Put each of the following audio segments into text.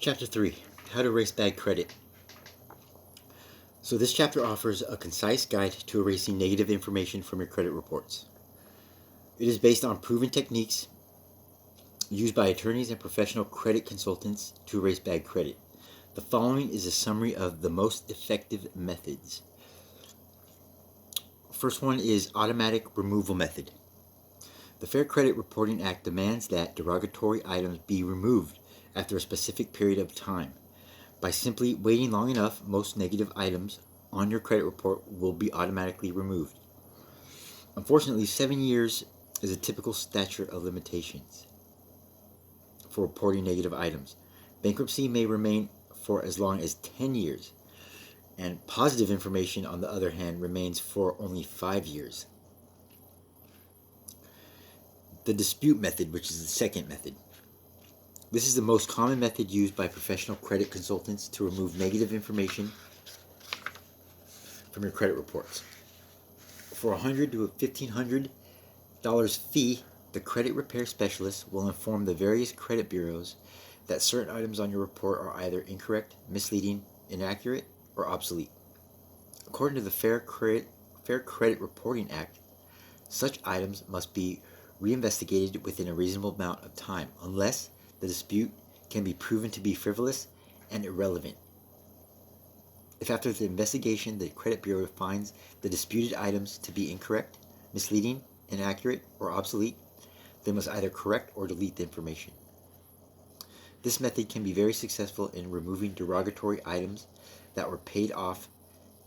Chapter 3, How to Erase Bad Credit. So this chapter offers a concise guide to erasing negative information from your credit reports. It is based on proven techniques used by attorneys and professional credit consultants to erase bad credit. The following is a summary of the most effective methods. First one is automatic removal method. The Fair Credit Reporting Act demands that derogatory items be removed after a specific period of time. By simply waiting long enough, most negative items on your credit report will be automatically removed. Unfortunately, 7 years is a typical statute of limitations for reporting negative items. Bankruptcy may remain for as long as 10 years, and positive information, on the other hand, remains for only 5 years. The dispute method, which is the second method. This is the most common method used by professional credit consultants to remove negative information from your credit reports. For $100 to $1,500 fee, the credit repair specialist will inform the various credit bureaus that certain items on your report are either incorrect, misleading, inaccurate, or obsolete. According to the Fair Credit Reporting Act, such items must be reinvestigated within a reasonable amount of time, unless the dispute can be proven to be frivolous and irrelevant. If after the investigation the credit bureau finds the disputed items to be incorrect, misleading, inaccurate, or obsolete, they must either correct or delete the information. This method can be very successful in removing derogatory items that were paid off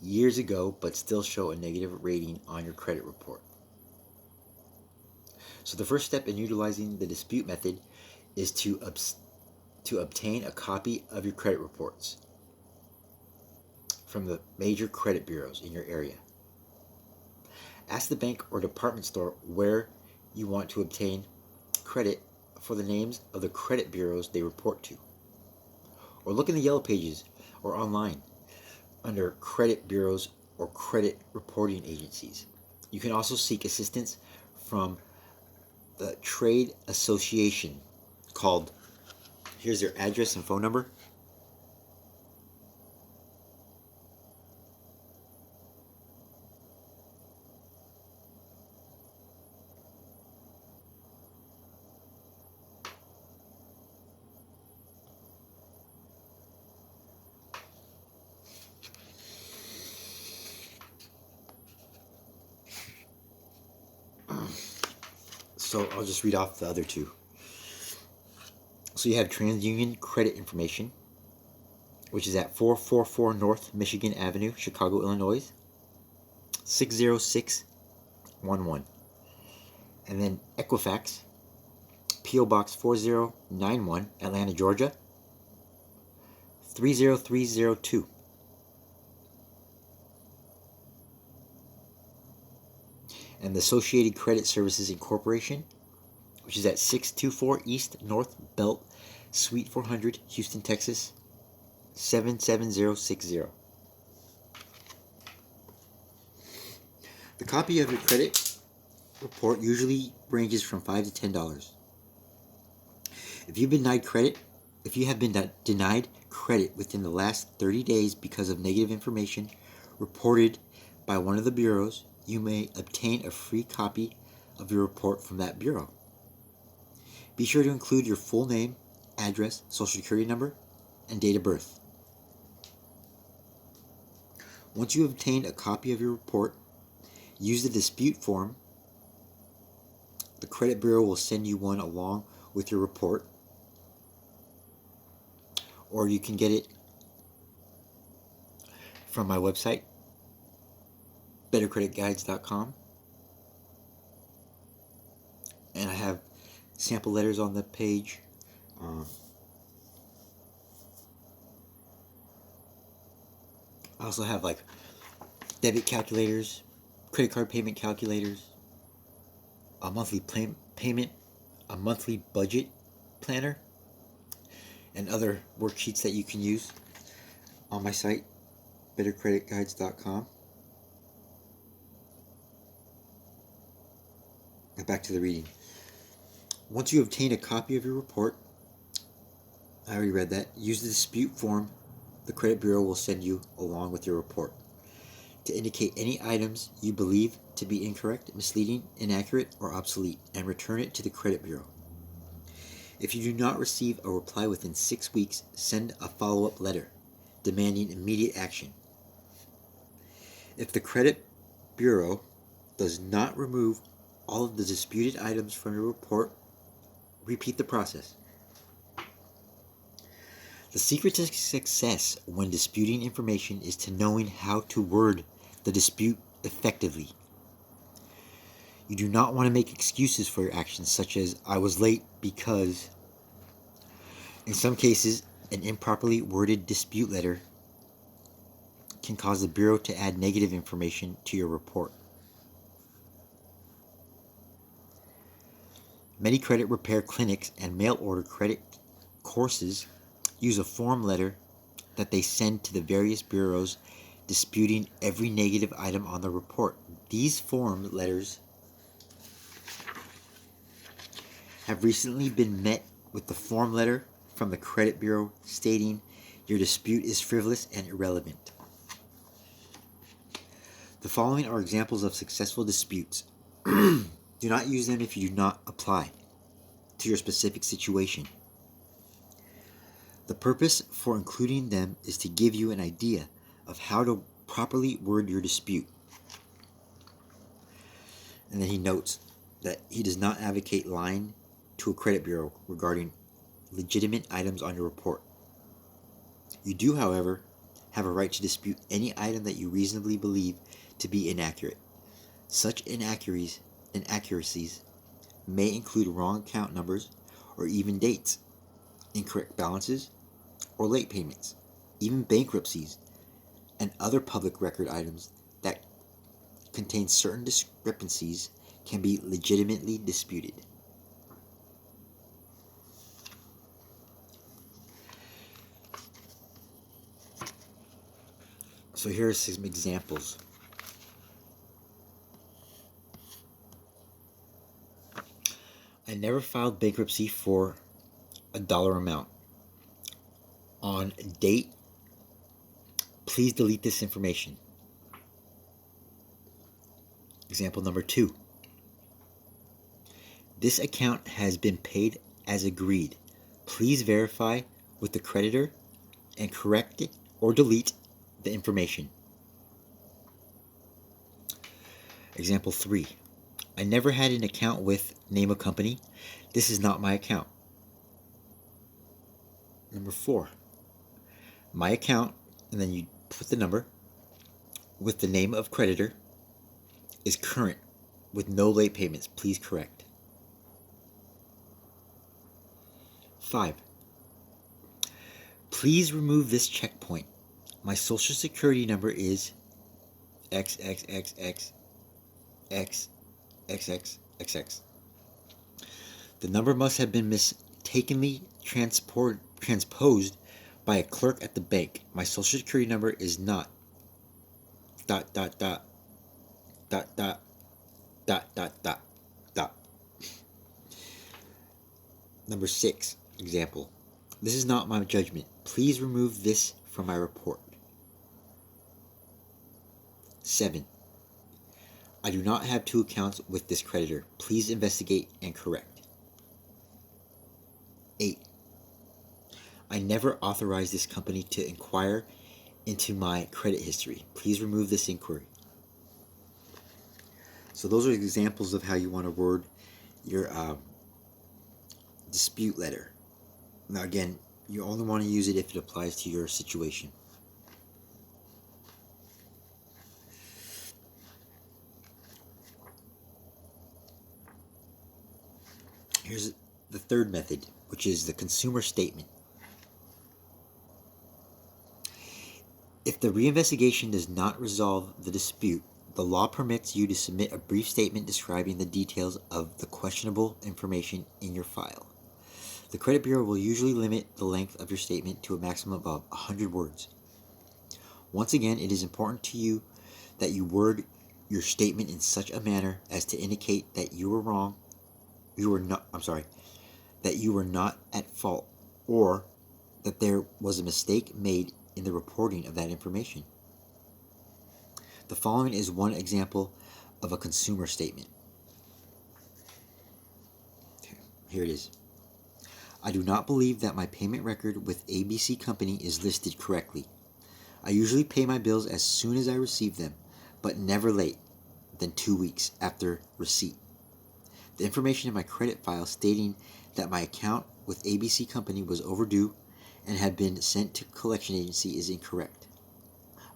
years ago but still show a negative rating on your credit report. So the first step in utilizing the dispute method is to obtain a copy of your credit reports from the major credit bureaus in your area. Ask the bank or department store where you want to obtain credit for the names of the credit bureaus they report to. Or look in the yellow pages or online under credit bureaus or credit reporting agencies. You can also seek assistance from the trade association called, here's their address and phone number. So I'll just read off the other two. So you have TransUnion Credit Information, which is at 444 North Michigan Avenue, Chicago, Illinois, 60611. And then Equifax, P.O. Box 4091, Atlanta, Georgia, 30302. And the Associated Credit Services Incorporation, which is at 624 East North Belt, Suite 400, Houston, Texas, 77060. The copy of your credit report usually ranges from $5 to $10. If you have been denied credit within the last 30 days because of negative information reported by one of the bureaus, you may obtain a free copy of your report from that bureau. Be sure to include your full name, address, social security number, and date of birth. Once you have obtained a copy of your report, use the dispute form. The credit bureau will send you one along with your report, or you can get it from my website, bettercreditguides.com. And I have sample letters on the page. I also have like debit calculators, credit card payment calculators, a monthly payment, a monthly budget planner, and other worksheets that you can use on my site, bettercreditguides.com. Now back to the reading. Once you obtain a copy of your report, I already read that. Use the dispute form the credit bureau will send you along with your report to indicate any items you believe to be incorrect, misleading, inaccurate, or obsolete, and return it to the credit bureau. If you do not receive a reply within 6 weeks, send a follow-up letter demanding immediate action. If the credit bureau does not remove all of the disputed items from your report, repeat the process. The secret to success when disputing information is to knowing how to word the dispute effectively. You do not want to make excuses for your actions, such as, I was late because. In some cases, an improperly worded dispute letter can cause the bureau to add negative information to your report. Many credit repair clinics and mail order credit courses use a form letter that they send to the various bureaus disputing every negative item on the report. These form letters have recently been met with the form letter from the credit bureau stating your dispute is frivolous and irrelevant. The following are examples of successful disputes. Do not use them if you do not apply to your specific situation. The purpose for including them is to give you an idea of how to properly word your dispute. And then he notes that he does not advocate lying to a credit bureau regarding legitimate items on your report. You do, however, have a right to dispute any item that you reasonably believe to be inaccurate. Such inaccuracies may include wrong account numbers or even dates, incorrect balances, or late payments, even bankruptcies, and other public record items that contain certain discrepancies can be legitimately disputed. So here are some examples. I never filed bankruptcy for a dollar amount. On date, please delete this information. Example number 2. This account has been paid as agreed. Please verify with the creditor and correct it or delete the information. Example 3. I never had an account with name a company. This is not my account. Number 4. My account, and then you put the number with the name of creditor, is current with no late payments. Please correct. 5. Please remove this checkpoint. My social security number is XXXXXXXXX. The number must have been mistakenly transposed by a clerk at the bank. My social security number is not ... Number 6, example. This is not my judgment. Please remove this from my report. 7. I do not have 2 accounts with this creditor. Please investigate and correct. 8. I never authorized this company to inquire into my credit history. Please remove this inquiry. So those are examples of how you want to word your dispute letter. Now again, you only want to use it if it applies to your situation. Here's the third method, which is the consumer statement. If the reinvestigation does not resolve the dispute, the law permits you to submit a brief statement describing the details of the questionable information in your file. The credit bureau will usually limit the length of your statement to a maximum of 100 words. Once again, it is important to you that you word your statement in such a manner as to indicate that you were not at fault, or that there was a mistake made in the reporting of that information. The following is one example of a consumer statement. Here it is. I do not believe that my payment record with ABC Company is listed correctly. I usually pay my bills as soon as I receive them, but never late than 2 weeks after receipt. The information in my credit file stating that my account with ABC Company was overdue and had been sent to collection agency is incorrect.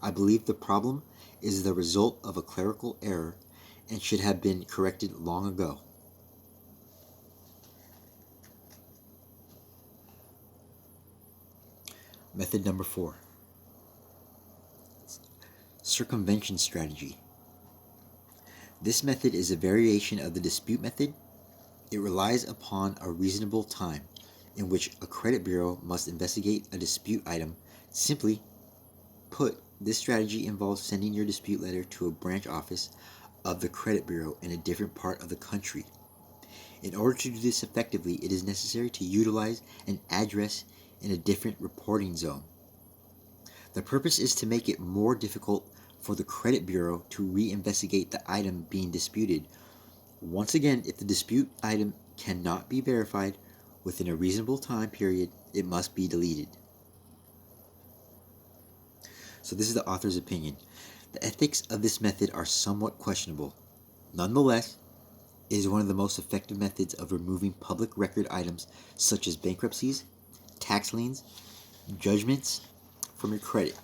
I believe the problem is the result of a clerical error and should have been corrected long ago. Method number 4. Circumvention strategy. This method is a variation of the dispute method. It relies upon a reasonable time in which a credit bureau must investigate a dispute item. Simply put, this strategy involves sending your dispute letter to a branch office of the credit bureau in a different part of the country. In order to do this effectively, it is necessary to utilize an address in a different reporting zone. The purpose is to make it more difficult for the credit bureau to reinvestigate the item being disputed. Once again, if the dispute item cannot be verified within a reasonable time period, it must be deleted. So this is the author's opinion. The ethics of this method are somewhat questionable. Nonetheless, it is one of the most effective methods of removing public record items such as bankruptcies, tax liens, judgments from your credit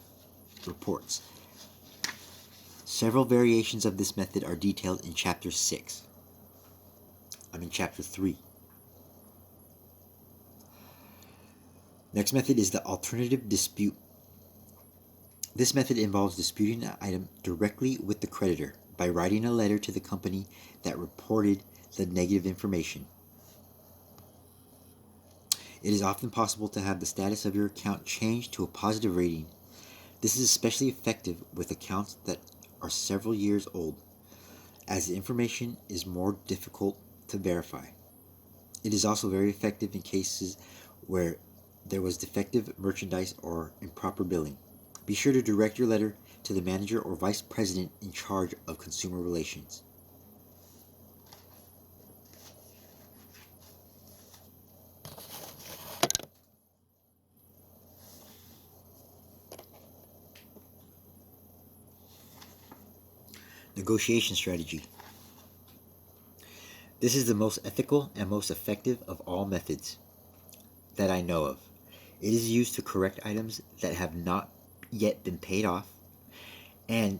reports. Several variations of this method are detailed in Chapter 6. I'm in Chapter 3. Next method is the alternative dispute. This method involves disputing an item directly with the creditor by writing a letter to the company that reported the negative information. It is often possible to have the status of your account changed to a positive rating. This is especially effective with accounts that are several years old, as the information is more difficult to verify. It is also very effective in cases where there was defective merchandise or improper billing. Be sure to direct your letter to the manager or vice president in charge of consumer relations. Negotiation strategy. This is the most ethical and most effective of all methods that I know of. It is used to correct items that have not yet been paid off, and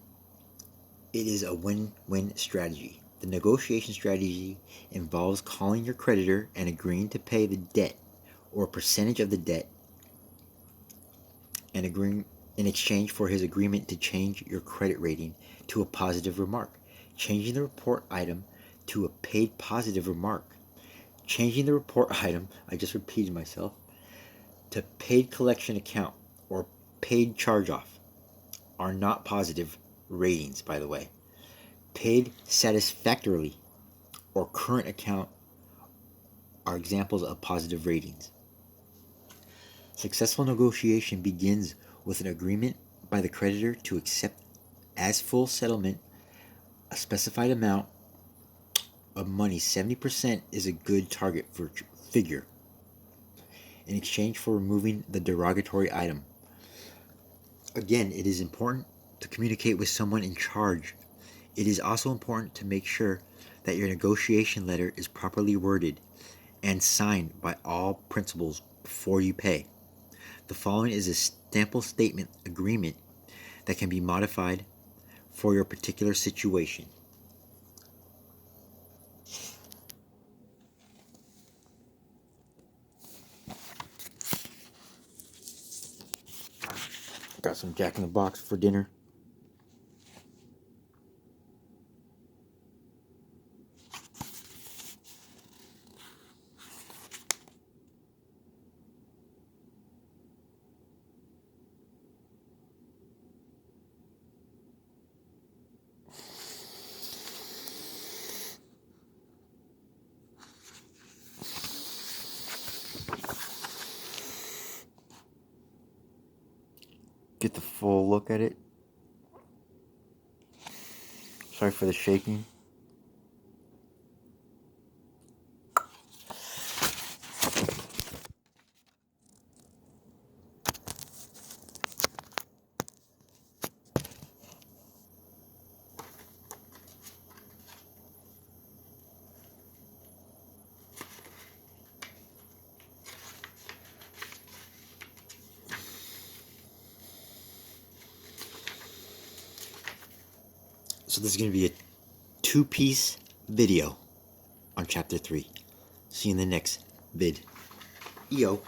it is a win-win strategy. The negotiation strategy involves calling your creditor and agreeing to pay the debt or a percentage of the debt and agreeing in exchange for his agreement to change your credit rating to a positive remark, changing the report item to a paid positive remark, changing the report item, I just repeated myself, to paid collection account or paid charge-off are not positive ratings, by the way. Paid satisfactorily or current account are examples of positive ratings. Successful negotiation begins with an agreement by the creditor to accept as full settlement a specified amount of money. 70% is a good target for figure in exchange for removing the derogatory item. Again, it is important to communicate with someone in charge. It is also important to make sure that your negotiation letter is properly worded and signed by all principals before you pay. The following is a sample statement agreement that can be modified for your particular situation. Got some Jack in the Box for dinner. get the full look at it. Sorry for the shaking. So this is going to be a 2-piece video on chapter 3. See you in the next vid. EO.